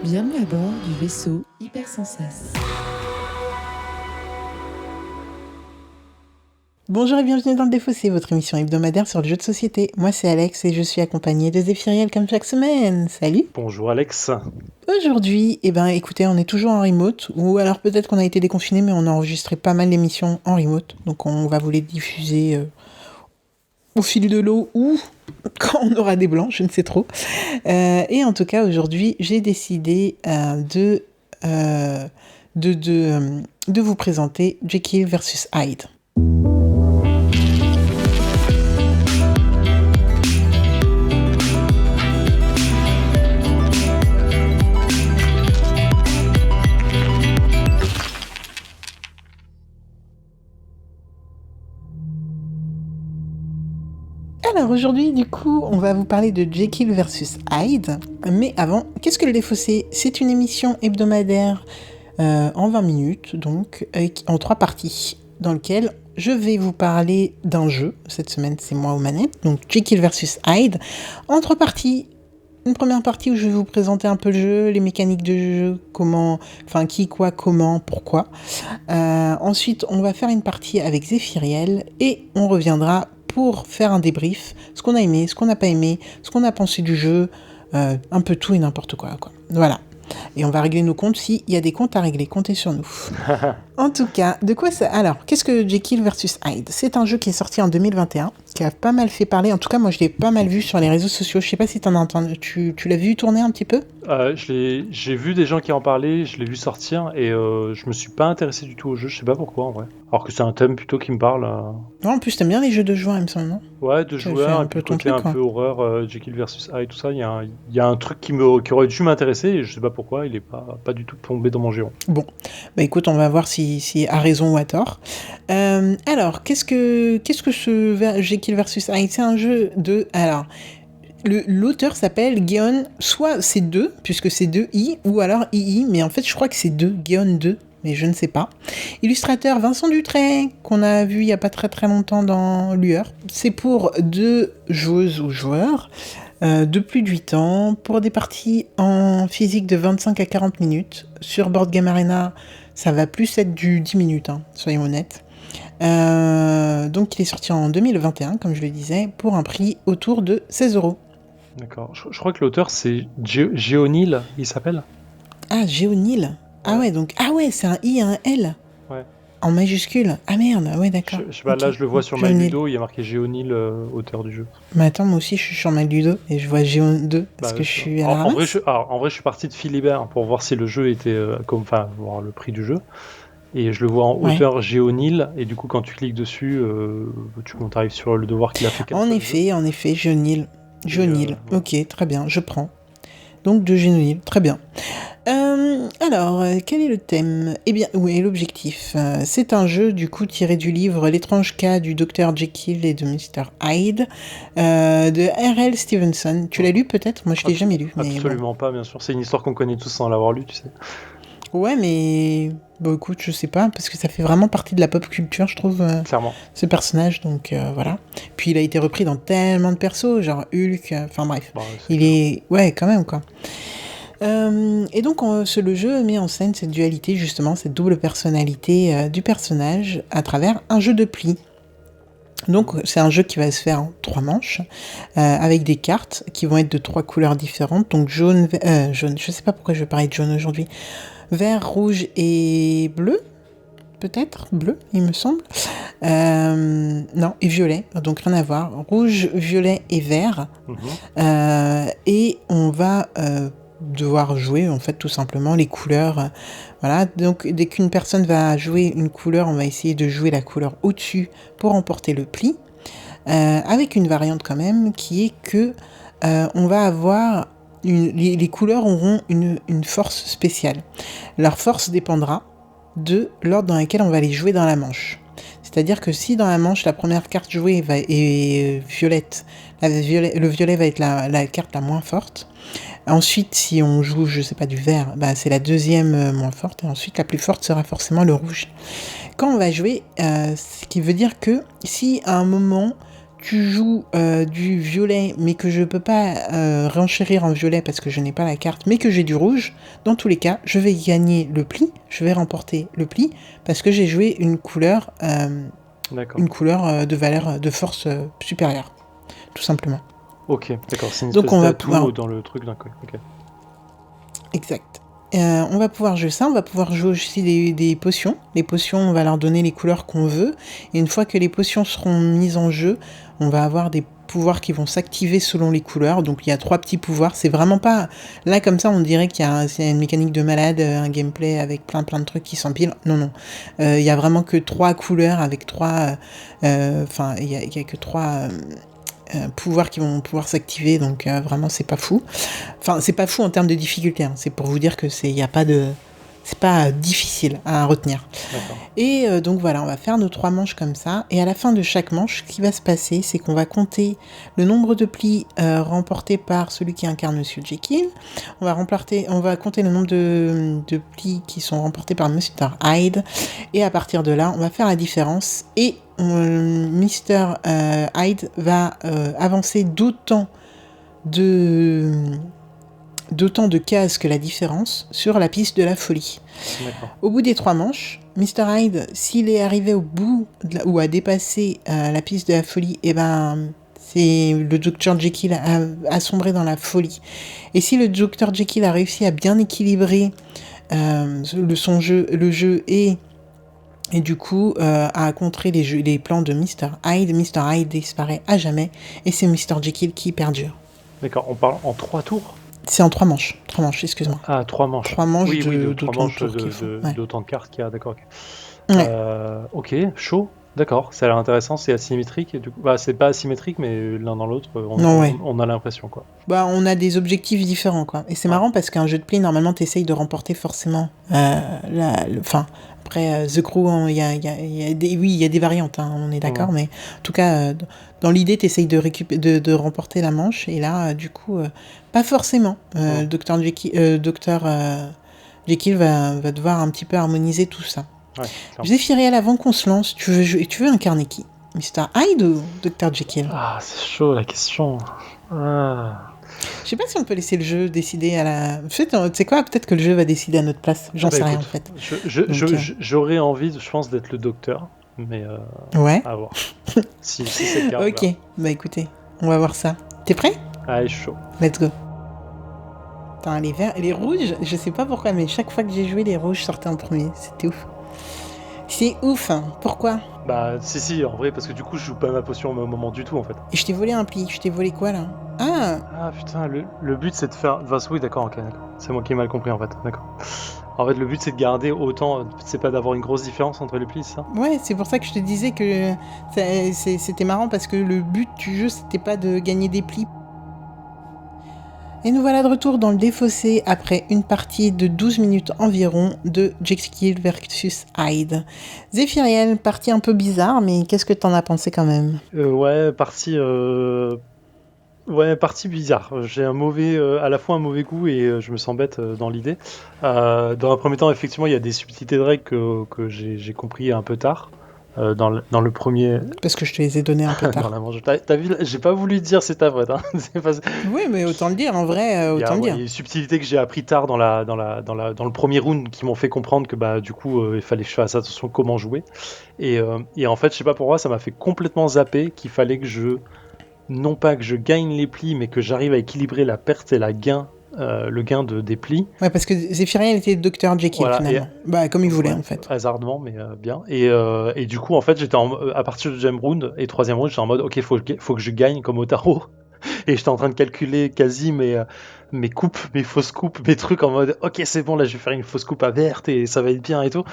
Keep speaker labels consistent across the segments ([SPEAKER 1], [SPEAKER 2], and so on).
[SPEAKER 1] Bienvenue à bord du vaisseau Hypersensas.
[SPEAKER 2] Bonjour et bienvenue dans le Défaussé, votre émission hebdomadaire sur le jeu de société. Moi c'est Alex et je suis accompagnée de Zéphiriel comme chaque semaine. Salut.
[SPEAKER 3] Bonjour Alex.
[SPEAKER 2] Aujourd'hui, écoutez, on est toujours en remote, ou alors peut-être qu'on a été déconfiné, mais on a enregistré pas mal d'émissions en remote, donc on va vous les diffuser au fil de l'eau ou quand on aura des blancs, je ne sais trop. Et en tout cas, aujourd'hui, j'ai décidé de vous présenter Jekyll versus Hyde. Alors aujourd'hui, du coup, on va vous parler de Jekyll versus Hyde. Mais avant, qu'est-ce que le Défaussé ? C'est une émission hebdomadaire en 20 minutes, donc en 3 parties, dans lequel je vais vous parler d'un jeu. Cette semaine, c'est moi aux manettes, donc Jekyll versus Hyde. En 3 parties. Une première partie où je vais vous présenter un peu le jeu, les mécaniques de jeu, comment, enfin qui, quoi, comment, pourquoi. Ensuite, on va faire une partie avec Zéphiriel et on reviendra pour faire un débrief, ce qu'on a aimé, ce qu'on n'a pas aimé, ce qu'on a pensé du jeu, un peu tout et n'importe quoi. Voilà. Et on va régler nos comptes s'il y a des comptes à régler, comptez sur nous. En tout cas, de quoi ça... Alors, qu'est-ce que Jekyll versus Hyde ? C'est un jeu qui est sorti en 2021, qui a pas mal fait parler. En tout cas, moi, je l'ai pas mal vu sur les réseaux sociaux. Je sais pas si t'en as entendu... Tu l'as vu tourner un petit peu ?
[SPEAKER 3] J'ai vu des gens qui en parlaient, je l'ai vu sortir et je me suis pas intéressé du tout au jeu, je sais pas pourquoi en vrai. Alors que c'est un thème plutôt qui me parle.
[SPEAKER 2] Non, en plus, t'aimes bien les jeux de joueurs, il me semble, non ?
[SPEAKER 3] Ouais, de joueurs, et puis le côté un peu horreur, Jekyll versus Hyde, tout ça, il y a un truc qui aurait dû m'intéresser et je sais pas pourquoi, il est pas du tout tombé dans mon giron.
[SPEAKER 2] Bon, bah écoute, on va voir si à raison ou à tort. Alors, qu'est-ce que ce Jekyll versus Hyde ? C'est un jeu de... Alors, l'auteur s'appelle Geon, soit c'est 2, puisque c'est 2 I, ou alors II, mais en fait je crois que c'est 2, Geon 2, mais je ne sais pas. Illustrateur Vincent Dutray, qu'on a vu il n'y a pas très très longtemps dans Lueur. C'est pour 2 joueuses ou joueurs de plus de 8 ans, pour des parties en physique de 25 à 40 minutes. Sur Board Game Arena, ça va plus être du 10 minutes, hein, soyons honnêtes. Donc il est sorti en 2021, comme je le disais, pour un prix autour de 16€.
[SPEAKER 3] D'accord, je crois que l'auteur c'est Géonil, il s'appelle.
[SPEAKER 2] Ah, Géonil. Ah ouais, donc... Ah ouais, c'est un I et un L.
[SPEAKER 3] Ouais.
[SPEAKER 2] En majuscule. Ah merde, ouais, d'accord.
[SPEAKER 3] Je sais pas, là je le vois sur MyLudo, il y a marqué Géonil, auteur du jeu.
[SPEAKER 2] Mais attends, moi aussi je suis sur MyLudo et je vois Géon 2 parce que je suis à la ramasse.
[SPEAKER 3] En vrai, je suis parti de Philibert pour voir si le jeu était... voir le prix du jeu. Et je le vois en auteur Géonil, et du coup quand tu cliques dessus, quand tu arrives sur le devoir qu'il a fait.
[SPEAKER 2] En effet, Géonil. Ok, très bien, je prends. Donc de Géonil, très bien. Alors, quel est le thème ? Eh bien, oui, l'objectif. C'est un jeu, du coup, tiré du livre L'étrange cas du Dr Jekyll et de Mr Hyde, de R.L. Stevenson. Tu l'as lu peut-être ? Moi, je l'ai jamais lu.
[SPEAKER 3] Absolument pas, bien sûr. C'est une histoire qu'on connaît tous sans l'avoir lu, tu sais.
[SPEAKER 2] Ouais, mais... Bon, écoute, je sais pas, parce que ça fait vraiment partie de la pop culture, je trouve,
[SPEAKER 3] clairement.
[SPEAKER 2] Ce personnage, donc voilà. Puis il a été repris dans tellement de persos, genre Hulk, enfin bref.
[SPEAKER 3] Bah,
[SPEAKER 2] il est... Ouais, quand même, quoi. Et donc, le jeu met en scène cette dualité, justement, cette double personnalité du personnage à travers un jeu de plis. Donc, c'est un jeu qui va se faire en 3 manches, avec des cartes qui vont être de 3 couleurs différentes. Donc, jaune, je sais pas pourquoi je vais parler de jaune aujourd'hui. Vert, rouge et bleu, peut-être bleu, il me semble. Non, et violet, donc rien à voir. Rouge, violet et vert. Et on va devoir jouer, en fait, tout simplement, les couleurs. Voilà, donc dès qu'une personne va jouer une couleur, on va essayer de jouer la couleur au-dessus pour emporter le pli. Avec une variante quand même, qui est que on va avoir... Les couleurs auront une force spéciale. Leur force dépendra de l'ordre dans lequel on va les jouer dans la manche. C'est-à-dire que si dans la manche, la première carte jouée est violette, le violet va être la carte la moins forte. Ensuite, si on joue, je sais pas, du vert, c'est la deuxième moins forte. Et ensuite, la plus forte sera forcément le rouge. Quand on va jouer, ce qui veut dire que si à un moment, tu joues du violet, mais que je peux pas renchérir en violet parce que je n'ai pas la carte, mais que j'ai du rouge, dans tous les cas, je vais gagner le pli, je vais remporter le pli, parce que j'ai joué une couleur de valeur de force supérieure, tout simplement.
[SPEAKER 3] Ok, d'accord, c'est une
[SPEAKER 2] Donc
[SPEAKER 3] espèce
[SPEAKER 2] on va
[SPEAKER 3] d'atout
[SPEAKER 2] pouvoir...
[SPEAKER 3] dans le truc d'un coup. Ok.
[SPEAKER 2] Exact. On va pouvoir jouer ça, on va pouvoir jouer aussi des potions. Les potions, on va leur donner les couleurs qu'on veut. Et une fois que les potions seront mises en jeu, on va avoir des pouvoirs qui vont s'activer selon les couleurs. Donc il y a 3 petits pouvoirs. C'est vraiment pas... Là, comme ça, on dirait qu'il y a une mécanique de malade, un gameplay avec plein de trucs qui s'empilent. Non. Il y a vraiment que 3 couleurs avec 3... Enfin, il y a que 3... pouvoirs qui vont pouvoir s'activer, donc vraiment c'est pas fou. Enfin, c'est pas fou en termes de difficulté, hein. C'est pour vous dire que c'est pas difficile à retenir.
[SPEAKER 3] D'accord.
[SPEAKER 2] Et donc voilà, on va faire nos 3 manches comme ça, et à la fin de chaque manche, ce qui va se passer, c'est qu'on va compter le nombre de plis remportés par celui qui incarne Monsieur Jekyll, on va compter le nombre de plis qui sont remportés par Mr. Hyde, et à partir de là, on va faire la différence, et Mr. Hyde va avancer d'autant de cases que la différence sur la piste de la folie.
[SPEAKER 3] D'accord.
[SPEAKER 2] Au bout des 3 manches, Mr. Hyde, s'il est arrivé au bout ou a dépassé la piste de la folie, et ben c'est le Dr. Jekyll a sombré dans la folie. Et si le Dr. Jekyll a réussi à bien équilibrer le jeu et du coup, à contrer les plans de Mr. Hyde disparaît à jamais, et c'est Mr. Jekyll qui perdure.
[SPEAKER 3] D'accord, on parle en 3 tours.
[SPEAKER 2] C'est en 3 manches. 3 manches, excuse-moi.
[SPEAKER 3] Ah, 3 manches.
[SPEAKER 2] 3 manches
[SPEAKER 3] oui,
[SPEAKER 2] de
[SPEAKER 3] 3
[SPEAKER 2] d'autant de
[SPEAKER 3] manches
[SPEAKER 2] tours qu'il faut. Ouais.
[SPEAKER 3] d'autant de cartes qu'il y a, d'accord. Ok,
[SPEAKER 2] Ouais.
[SPEAKER 3] ok, chaud. D'accord, ça a l'air intéressant, c'est asymétrique. Et du coup, c'est pas asymétrique, mais l'un dans l'autre, on a l'impression, quoi.
[SPEAKER 2] Bah, on a des objectifs différents, quoi. Et c'est marrant parce qu'un jeu de pli, normalement, t'essayes de remporter forcément après, The Crew, il y a des variantes, hein, on est d'accord, mais en tout cas, dans l'idée, t'essayes de remporter la manche, et là, du coup, pas forcément. Dr. Jekyll va devoir un petit peu harmoniser tout ça.
[SPEAKER 3] Ouais,
[SPEAKER 2] Zéphiriel, avant qu'on se lance, tu veux incarner qui? Mr. Hyde ou Dr. Jekyll?
[SPEAKER 3] Ah, c'est chaud la question.
[SPEAKER 2] Je sais pas si on peut laisser le jeu décider à la... En fait, tu sais quoi, peut-être que le jeu va décider à notre place. J'en sais rien, en fait.
[SPEAKER 3] J'aurais envie, je pense, d'être le docteur, mais
[SPEAKER 2] ouais.
[SPEAKER 3] à voir. si c'est le cas.
[SPEAKER 2] Ok, bah écoutez, on va voir ça. T'es prêt?
[SPEAKER 3] Allez, chaud.
[SPEAKER 2] Let's go. Attends, les verts, les rouges, je sais pas pourquoi, mais chaque fois que j'ai joué, les rouges sortaient en premier. C'était ouf. C'est ouf, hein. Pourquoi?
[SPEAKER 3] Bah, si, en vrai, parce que du coup, je joue pas ma potion au même moment du tout, en fait.
[SPEAKER 2] Et je t'ai volé un pli. Je t'ai volé quoi, là?
[SPEAKER 3] Ah, putain, le but, c'est de faire... Enfin, oui, d'accord, ok, d'accord. C'est moi qui ai mal compris, en fait, d'accord. En fait, le but, c'est de garder autant... C'est pas d'avoir une grosse différence entre les plis, c'est ça?
[SPEAKER 2] Ouais, c'est pour ça que je te disais que c'était marrant, parce que le but du jeu, c'était pas de gagner des plis. Et nous voilà de retour dans le défaussé après une partie de 12 minutes environ de Jekyll versus Hyde. Zéphiriel, partie un peu bizarre, mais qu'est-ce que t'en as pensé quand même?
[SPEAKER 3] Ouais, partie bizarre. J'ai à la fois un mauvais goût et je me sens bête dans l'idée. Dans un premier temps, effectivement, il y a des subtilités de règles que j'ai compris un peu tard. Dans le premier...
[SPEAKER 2] Parce que je te les ai donnés un peu tard.
[SPEAKER 3] Dans la manche. T'as vu, j'ai pas voulu dire c'est ta faute. Hein.
[SPEAKER 2] Oui, mais autant le dire, en vrai, autant le dire.
[SPEAKER 3] Il y a des subtilités que j'ai appris tard dans le premier round qui m'ont fait comprendre que bah, du coup, il fallait que je fasse attention à comment jouer. Et en fait, je sais pas pourquoi, ça m'a fait complètement zapper qu'il fallait que non pas que je gagne les plis, mais que j'arrive à équilibrer la perte et le gain des plis.
[SPEAKER 2] Ouais, parce que Zéphiriel était Dr. Jekyll, voilà, finalement. Comme il voulait, en fait.
[SPEAKER 3] Hasardement, mais bien. Et du coup, en fait, j'étais à partir du deuxième round et troisième round, j'étais en mode, ok, faut que je gagne comme au tarot. Et j'étais en train de calculer quasi mes coupes, mes fausses coupes, mes trucs en mode ok c'est bon là je vais faire une fausse coupe à verte et ça va être bien et tout.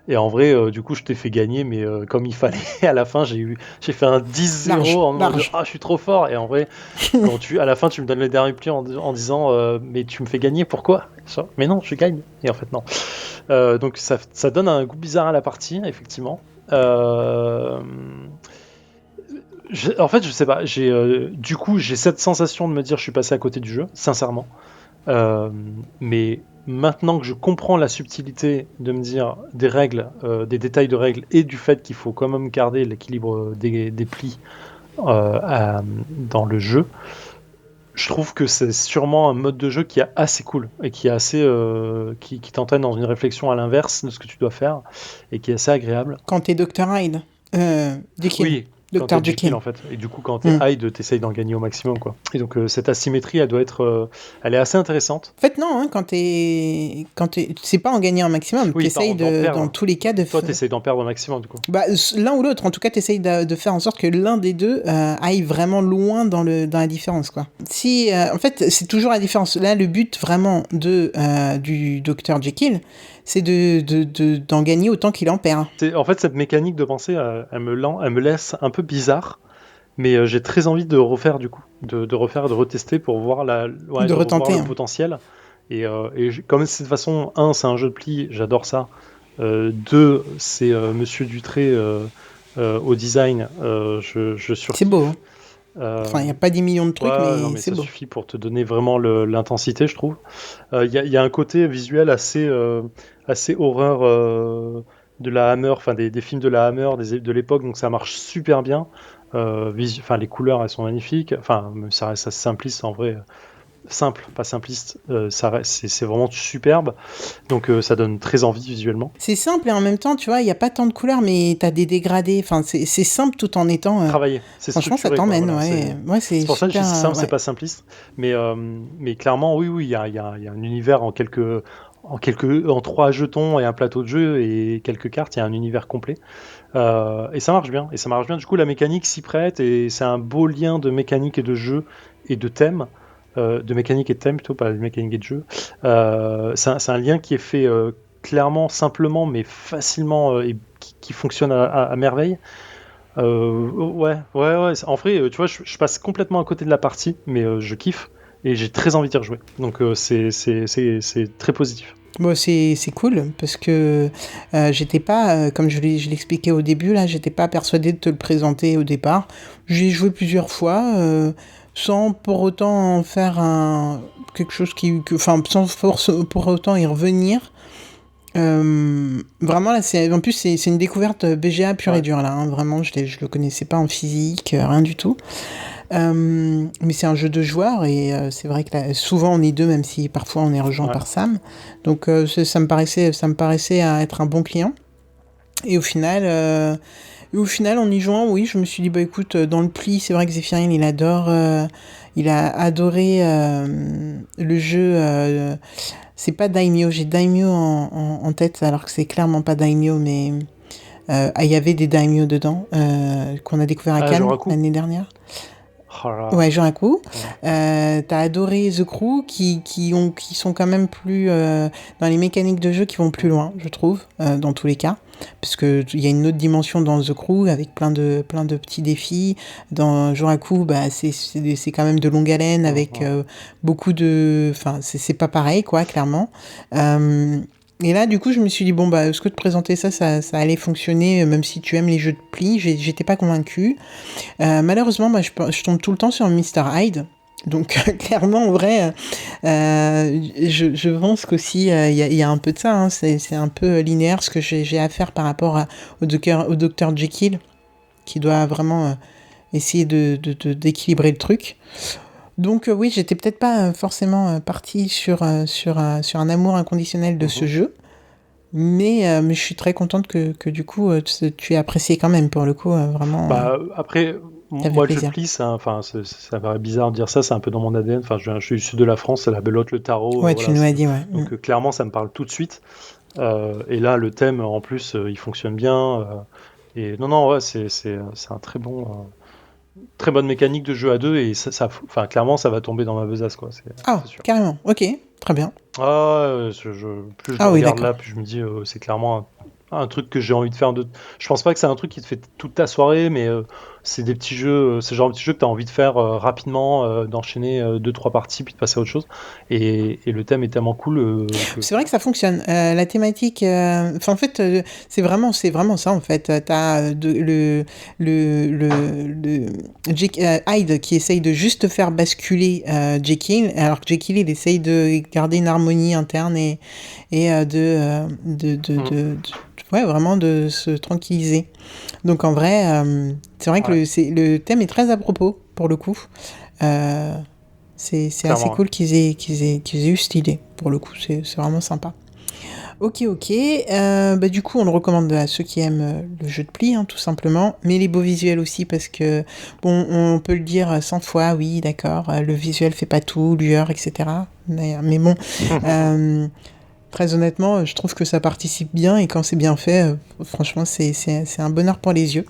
[SPEAKER 3] Et en vrai du coup je t'ai fait gagner mais comme il fallait à la fin j'ai fait un 10-0 en mode je suis trop fort. Et en vrai à la fin tu me donnes le dernier pli en disant mais tu me fais gagner pourquoi? Mais non je gagne. Et en fait non. Donc ça donne un goût bizarre à la partie effectivement. En fait, je sais pas. Du coup, j'ai cette sensation de me dire je suis passé à côté du jeu, sincèrement. Mais maintenant que je comprends la subtilité de me dire des règles, des détails de règles et du fait qu'il faut quand même garder l'équilibre des plis dans le jeu, je trouve que c'est sûrement un mode de jeu qui est assez cool et qui est assez qui t'entraîne dans une réflexion à l'inverse de ce que tu dois faire et qui est assez agréable.
[SPEAKER 2] Quand t'es Dr. Hyde, Jekyll.
[SPEAKER 3] Oui, quand
[SPEAKER 2] Dr.
[SPEAKER 3] t'es
[SPEAKER 2] Jekyll.
[SPEAKER 3] en fait. Et du coup, quand t'es Hyde, t'essayes d'en gagner au maximum, quoi. Et donc cette asymétrie, elle doit être, elle est assez intéressante.
[SPEAKER 2] En fait, non, hein, quand t'es, c'est pas en gagner un maximum.
[SPEAKER 3] Oui,
[SPEAKER 2] T'essayes
[SPEAKER 3] d'en perdre.
[SPEAKER 2] dans tous les cas de.
[SPEAKER 3] Toi, t'essayes d'en perdre au maximum, du coup.
[SPEAKER 2] Bah, l'un ou l'autre. En tout cas, t'essayes de faire en sorte que l'un des deux aille vraiment loin dans la différence, quoi. Si, en fait, c'est toujours la différence. Là, le but vraiment du Dr. Jekyll, c'est d'en gagner autant qu'il en perd.
[SPEAKER 3] En fait, cette mécanique de pensée, elle me laisse un peu bizarre. Mais j'ai très envie de refaire du coup, de refaire, de retester pour voir
[SPEAKER 2] de retenter,
[SPEAKER 3] le potentiel. Et comme de toute façon, c'est un jeu de pli, j'adore ça. 2, c'est Monsieur Dutré au design, je surkiffe.
[SPEAKER 2] C'est beau. Hein. Enfin, il n'y a pas 10 millions de trucs, mais c'est beau.
[SPEAKER 3] Ça suffit pour te donner vraiment l'intensité, je trouve. Il y a un côté visuel assez horreur de la Hammer, enfin des films de la Hammer de l'époque, donc ça marche super bien. Les couleurs, elles sont magnifiques. Enfin, ça reste assez simpliste en vrai. Simple, pas simpliste. C'est vraiment superbe. Donc ça donne très envie visuellement.
[SPEAKER 2] C'est simple et en même temps, tu vois, il n'y a pas tant de couleurs, mais tu as des dégradés. Enfin, c'est simple tout en étant.
[SPEAKER 3] Travaillé.
[SPEAKER 2] Franchement, ça t'emmène. Voilà,
[SPEAKER 3] c'est pour ça que je dis simple, c'est pas simpliste. Mais clairement, oui, il y a un univers en 3 jetons et un plateau de jeu et quelques cartes, il y a un univers complet. Et ça marche bien. Du coup, la mécanique s'y prête et c'est un beau lien de mécanique et de jeu et de thème. De mécanique et de thème plutôt, pas de mécanique et de jeu. C'est un lien qui est fait clairement, simplement, mais facilement et qui fonctionne à merveille. Ouais. En vrai, tu vois, je passe complètement à côté de la partie, mais je kiffe et j'ai très envie d'y rejouer. Donc c'est très positif.
[SPEAKER 2] Bon, c'est cool parce que j'étais pas, comme je l'expliquais au début, là, j'étais pas persuadée de te le présenter au départ. J'y ai joué plusieurs fois sans pour autant en faire quelque chose sans pour autant y revenir. Vraiment là, en plus c'est une découverte BGA pure et dure là. Hein, vraiment, je le connaissais pas en physique, rien du tout. Mais c'est un jeu de joueurs et c'est vrai que là, souvent on est deux, même si parfois on est rejoint par Sam. Donc ça me paraissait être un bon client. Et au final, en y jouant, oui, je me suis dit, bah écoute, dans le pli, c'est vrai que Zéphirine, il a adoré le jeu. C'est pas Daimyo, j'ai Daimyo en tête, alors que c'est clairement pas Daimyo, mais il y avait des Daimyo dedans, qu'on a découvert à Cannes l'année dernière. Ouais, Joraku. T'as adoré The Crew qui sont quand même plus dans les mécaniques de jeu qui vont plus loin, je trouve, dans tous les cas, parce que il y a une autre dimension dans The Crew avec plein de petits défis. Dans Joraku, bah c'est quand même de longue haleine avec beaucoup de, enfin c'est pas pareil quoi, clairement. Et là, du coup, je me suis dit, bon, bah, est-ce que de présenter ça allait fonctionner, même si tu aimes les jeux de pli, j'étais pas convaincue. Malheureusement, bah, je tombe tout le temps sur Mr. Hyde. Donc, clairement, en vrai, je pense qu'aussi, il y a un peu de ça. Hein, c'est un peu linéaire ce que j'ai à faire par rapport au Dr. Jekyll, qui doit vraiment essayer d'équilibrer le truc. Donc oui, j'étais peut-être pas forcément partie sur un amour inconditionnel de ce jeu, mais je suis très contente que du coup tu aies apprécié quand même pour le coup, vraiment.
[SPEAKER 3] Bah, après, moi le jeu de pli, ça paraît bizarre de dire ça, c'est un peu dans mon ADN. Enfin, je suis issu de la France, c'est la belote, le tarot.
[SPEAKER 2] Ouais, tu nous as dit, ouais.
[SPEAKER 3] Donc clairement, ça me parle tout de suite. Et là, le thème, en plus, il fonctionne bien. Et non, ouais, c'est un très bon. Très bonne mécanique de jeu à deux et clairement ça va tomber dans ma besace quoi.
[SPEAKER 2] C'est sûr. Carrément, ok, très bien.
[SPEAKER 3] Plus je le regarde là, plus je me dis c'est clairement un truc que j'ai envie de faire. Je pense pas que c'est un truc qui te fait toute ta soirée, mais c'est des petits jeux, c'est le genre de petits jeux que tu as envie de faire rapidement, d'enchaîner 2-3 parties puis de passer à autre chose. Et le thème est tellement cool.
[SPEAKER 2] C'est vrai que ça fonctionne. La thématique, en fait, c'est vraiment ça en fait. T'as le Hyde qui essaye de juste faire basculer Jekyll, alors que Jekyll il essaye de garder une harmonie interne et ouais, vraiment de se tranquilliser. Donc en vrai, c'est vrai que
[SPEAKER 3] Ouais.
[SPEAKER 2] le thème est très à propos, pour le coup. Euh, c'est assez
[SPEAKER 3] Clairement, ouais.
[SPEAKER 2] cool qu'ils aient eu cette idée, pour le coup. C'est vraiment sympa. Ok, ok. Bah, du coup, on le recommande à ceux qui aiment le jeu de pli, hein, tout simplement. Mais les beaux visuels aussi, parce que, bon, on peut le dire 100 fois, oui, d'accord, le visuel fait pas tout, lueur, etc. Mais bon, très honnêtement, je trouve que ça participe bien, et quand c'est bien fait, franchement, c'est un bonheur pour les yeux.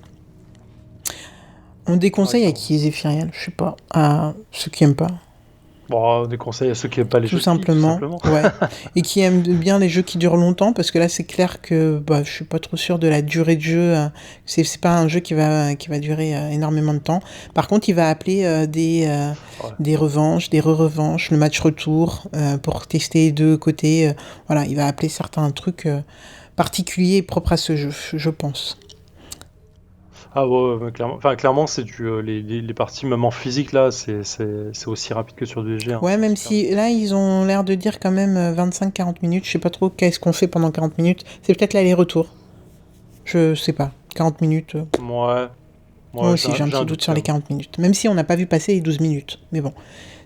[SPEAKER 2] On déconseille à
[SPEAKER 3] clairement.
[SPEAKER 2] qui est Zéphiriel, je sais pas, à ceux qui aiment pas.
[SPEAKER 3] Bon, des conseils à ceux qui n'aiment pas les
[SPEAKER 2] Tout
[SPEAKER 3] jeux de pli, tout
[SPEAKER 2] simplement,
[SPEAKER 3] simplement.
[SPEAKER 2] ouais. Et qui aiment bien les jeux qui durent longtemps, parce que là, c'est clair que bah, je suis pas trop sûr de la durée de jeu. C'est pas un jeu qui va durer énormément de temps. Par contre, il va appeler
[SPEAKER 3] Ouais.
[SPEAKER 2] des revanches, des re-revanches, le match retour, pour tester les deux côtés. Voilà, il va appeler certains trucs particuliers et propres à ce jeu, je pense.
[SPEAKER 3] Ah ouais, ouais, clairement. Enfin, clairement, c'est les parties, même en physique, là, c'est aussi rapide que sur du GG. Hein.
[SPEAKER 2] Ouais,
[SPEAKER 3] C'est
[SPEAKER 2] même
[SPEAKER 3] super vite.
[SPEAKER 2] si là, ils ont l'air de dire quand même 25-40 minutes. Je sais pas trop qu'est-ce qu'on fait pendant 40 minutes. C'est peut-être l'aller-retour. Je sais pas. 40 minutes.
[SPEAKER 3] Ouais,
[SPEAKER 2] Moi
[SPEAKER 3] ouais,
[SPEAKER 2] aussi, j'ai un
[SPEAKER 3] j'ai un
[SPEAKER 2] petit doute
[SPEAKER 3] doute
[SPEAKER 2] sur
[SPEAKER 3] quand
[SPEAKER 2] les 40 minutes. Même si on n'a pas vu passer les 12 minutes. Mais bon,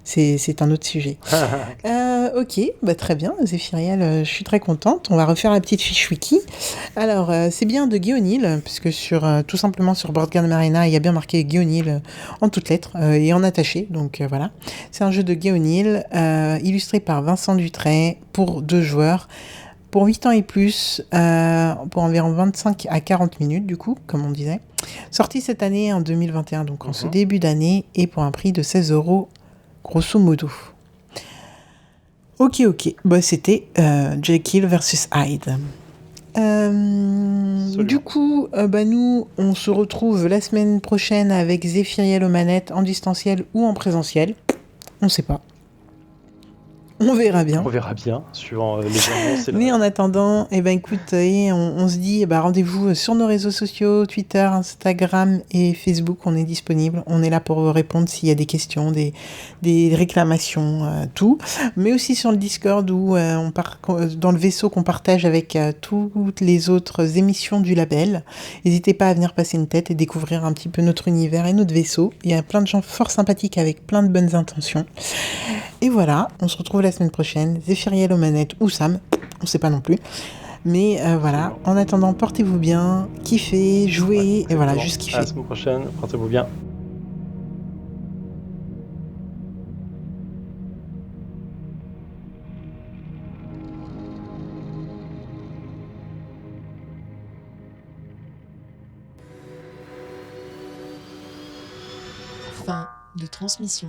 [SPEAKER 2] c'est un autre sujet.
[SPEAKER 3] même.
[SPEAKER 2] Ok, bah très bien, Zéphiriel, je suis très contente. On va refaire la petite fiche wiki. Alors, c'est bien de Guy O'Neill, puisque tout simplement sur Board Game Arena, il y a bien marqué Guy O'Neill en toutes lettres et en attaché. Donc voilà. C'est un jeu de Guy O'Neill, illustré par Vincent Dutray pour 2 joueurs. Pour 8 ans et plus, pour environ 25 à 40 minutes, du coup, comme on disait. Sorti cette année en 2021, donc en ce
[SPEAKER 3] Mhm.
[SPEAKER 2] début d'année, et pour un prix de 16 €, grosso modo. Ok, bah, c'était Jekyll versus Hyde. Du
[SPEAKER 3] Absolument.
[SPEAKER 2] coup, bah, nous, on se retrouve la semaine prochaine avec Zéphiriel aux manettes, en distanciel ou en présentiel. On sait pas. On verra bien.
[SPEAKER 3] On verra bien, suivant les annonces et
[SPEAKER 2] Mais en attendant, eh ben écoute, on se dit rendez-vous sur nos réseaux sociaux, Twitter, Instagram et Facebook. On est disponible. On est là pour vous répondre s'il y a des questions, des réclamations, tout. Mais aussi sur le Discord où dans le vaisseau qu'on partage avec toutes les autres émissions du label. N'hésitez pas à venir passer une tête et découvrir un petit peu notre univers et notre vaisseau. Il y a plein de gens fort sympathiques avec plein de bonnes intentions. Et voilà, on se retrouve la semaine prochaine. Zéphiriel aux manettes ou Sam, on sait pas non plus. Mais voilà,
[SPEAKER 3] Absolument.
[SPEAKER 2] en attendant, portez-vous bien, kiffez,
[SPEAKER 3] Ouais,
[SPEAKER 2] jouez, et voilà,
[SPEAKER 3] exactement.
[SPEAKER 2] juste
[SPEAKER 3] À la
[SPEAKER 2] kiffez.
[SPEAKER 3] semaine prochaine, portez-vous bien.
[SPEAKER 1] Fin de transmission.